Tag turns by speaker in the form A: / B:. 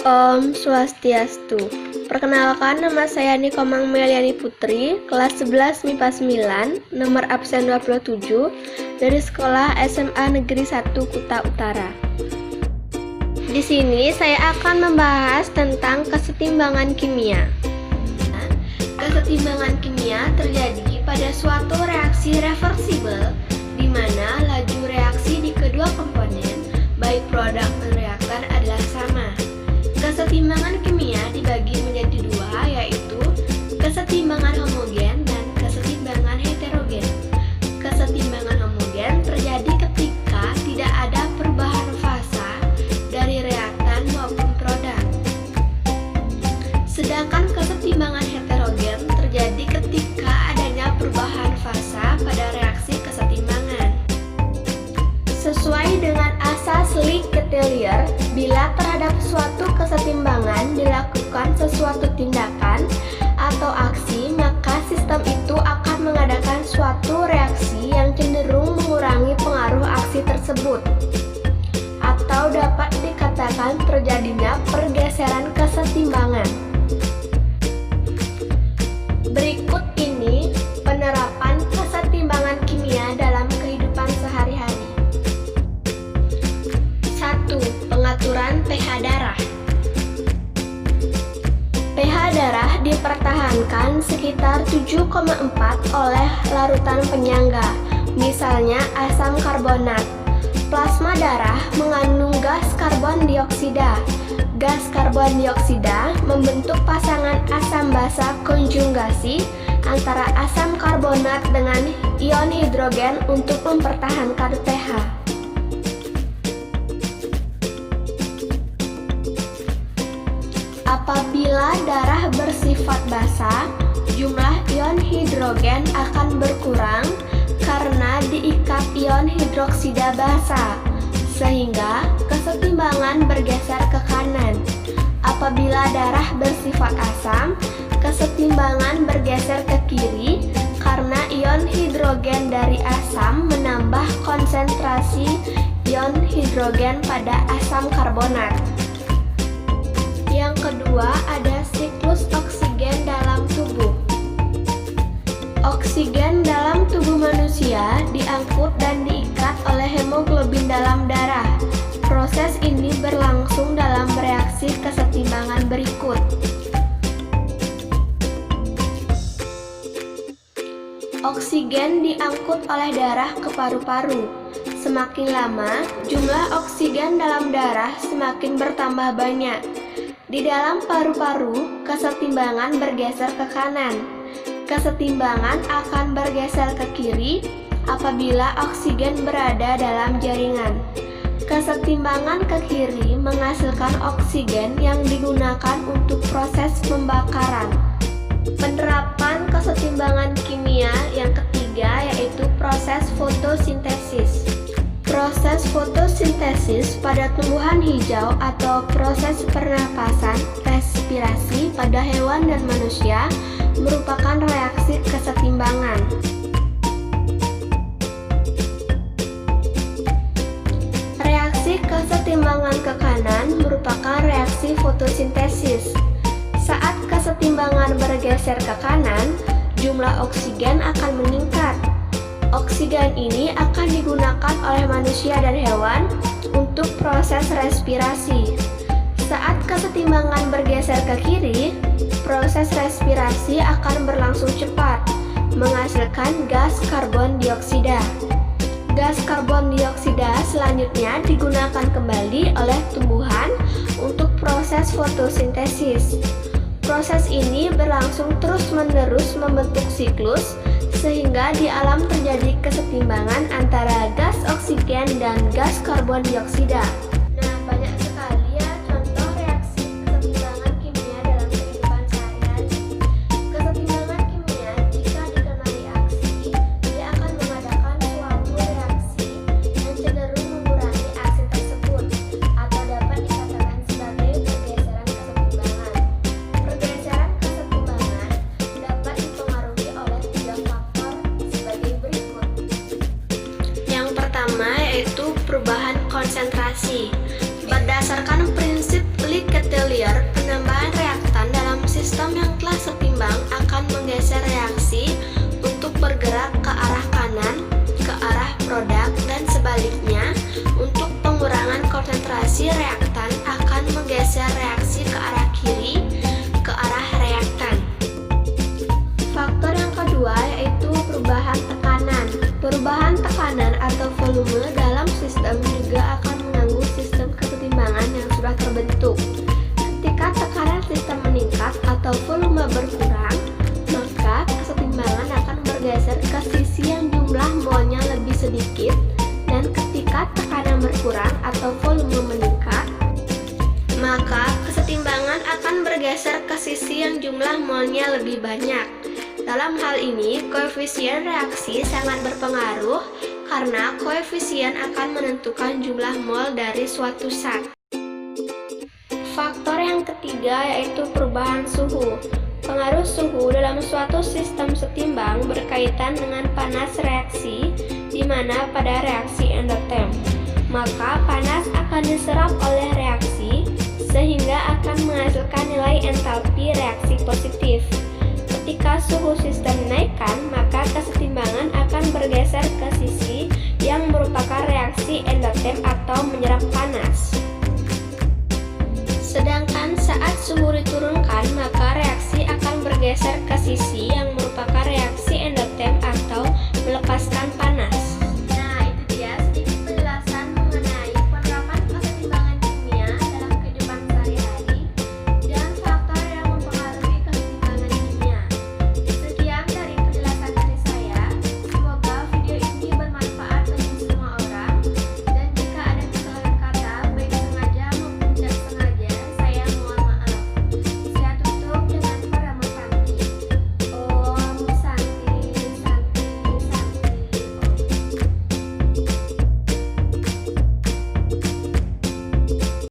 A: Om Swastiastu. Perkenalkan, nama saya Nikomang Meliani Putri, kelas 11 MIPA 9, nomor absen 27, dari Sekolah SMA Negeri 1 Kuta Utara. Di sini saya akan membahas tentang kesetimbangan kimia. Kesetimbangan kimia terjadi pada suatu reaksi reversibel, di mana laju reaksi di kedua komponen, baik produk dan reaktan adalah sama. Kesetimbangan kimia dibagi menjadi dua, yaitu kesetimbangan homogen dan kesetimbangan heterogen. Kesetimbangan homogen terjadi ketika tidak ada perubahan fasa dari reaktan maupun produk. Sedangkan kesetimbangan heterogen terjadi ketika adanya perubahan fasa pada reaksi kesetimbangan. Sesuai dengan asas Lee-Ketelier, bila terhadap suatu kesetimbangan dilakukan sesuatu tindakan atau aksi, maka sistem itu akan mengadakan suatu reaksi yang cenderung mengurangi pengaruh aksi tersebut, atau dapat dikatakan terjadinya pergeseran kesetimbangan. Berikut ini penerapan kesetimbangan kimia dalam kehidupan sehari-hari. 1. Pengaturan pH darah. pH darah dipertahankan sekitar 7,4 oleh larutan penyangga, misalnya asam karbonat. Plasma darah mengandung gas karbon dioksida. Gas karbon dioksida membentuk pasangan asam basa konjugasi antara asam karbonat dengan ion hidrogen untuk mempertahankan pH. Apabila darah bersifat basa, jumlah ion hidrogen akan berkurang karena diikat ion hidroksida basa, sehingga kesetimbangan bergeser ke kanan. Apabila darah bersifat asam, kesetimbangan bergeser ke kiri karena ion hidrogen dari asam menambah konsentrasi ion hidrogen pada asam karbonat. Yang kedua, ada siklus oksigen dalam tubuh. Oksigen dalam tubuh manusia diangkut dan diikat oleh hemoglobin dalam darah. Proses ini berlangsung dalam reaksi kesetimbangan berikut. Oksigen diangkut oleh darah ke paru-paru. Semakin lama, jumlah oksigen dalam darah semakin bertambah banyak. Di dalam paru-paru, kesetimbangan bergeser ke kanan. Kesetimbangan akan bergeser ke kiri apabila oksigen berada dalam jaringan. Kesetimbangan ke kiri menghasilkan oksigen yang digunakan untuk proses pembakaran. Penerapan kesetimbangan kimia yang ketiga yaitu proses fotosintesis. Proses fotosintesis pada tumbuhan hijau atau proses pernapasan respirasi pada hewan dan manusia merupakan reaksi kesetimbangan. Reaksi kesetimbangan ke kanan merupakan reaksi fotosintesis. Saat kesetimbangan bergeser ke kanan, jumlah oksigen akan meningkat. Oksigen ini akan digunakan oleh manusia dan hewan untuk proses respirasi. Saat kesetimbangan bergeser ke kiri, proses respirasi akan berlangsung cepat, menghasilkan gas karbon dioksida. Gas karbon dioksida selanjutnya digunakan kembali oleh tumbuhan untuk proses fotosintesis. Proses ini berlangsung terus-menerus membentuk siklus, sehingga di alam terjadi kesetimbangan antara gas oksigen dan gas karbon dioksida. Nah, banyak sekali ya contoh reaksi kesetimbangan kimia dalam kehidupan sehari-hari. Kesetimbangan kimia jika dikenali aksi, dia akan mengadakan suatu reaksi yang cenderung mengurangi aksi tersebut, atau dapat dikatakan sebagai pergeseran kesetimbangan. Pergeseran kesetimbangan dapat dipengaruhi oleh tiga faktor sebagai berikut. Yang pertama yaitu perubahan konsentrasi. volume dalam sistem juga akan mengganggu sistem kesetimbangan yang sudah terbentuk. Ketika tekanan sistem meningkat atau volume berkurang, maka kesetimbangan akan bergeser ke sisi yang jumlah molnya lebih sedikit, dan ketika tekanan berkurang atau volume meningkat, maka kesetimbangan akan bergeser ke sisi yang jumlah molnya lebih banyak. Dalam hal ini, koefisien reaksi sangat berpengaruh karena koefisien akan menentukan jumlah mol dari suatu zat. Faktor yang ketiga yaitu perubahan suhu. Pengaruh suhu dalam suatu sistem setimbang berkaitan dengan panas reaksi, di mana pada reaksi endotherm, maka panas akan diserap oleh reaksi sehingga akan menghasilkan nilai entalpi reaksi positif. Ketika suhu sistem dinaikkan, maka kesetimbangan akan bergeser ke sisi yang merupakan reaksi endotherm atau menyerap panas. Sedangkan saat suhu diturunkan, maka reaksi akan bergeser ke sisi yang merupakan reaksi endotherm atau melepaskan panas.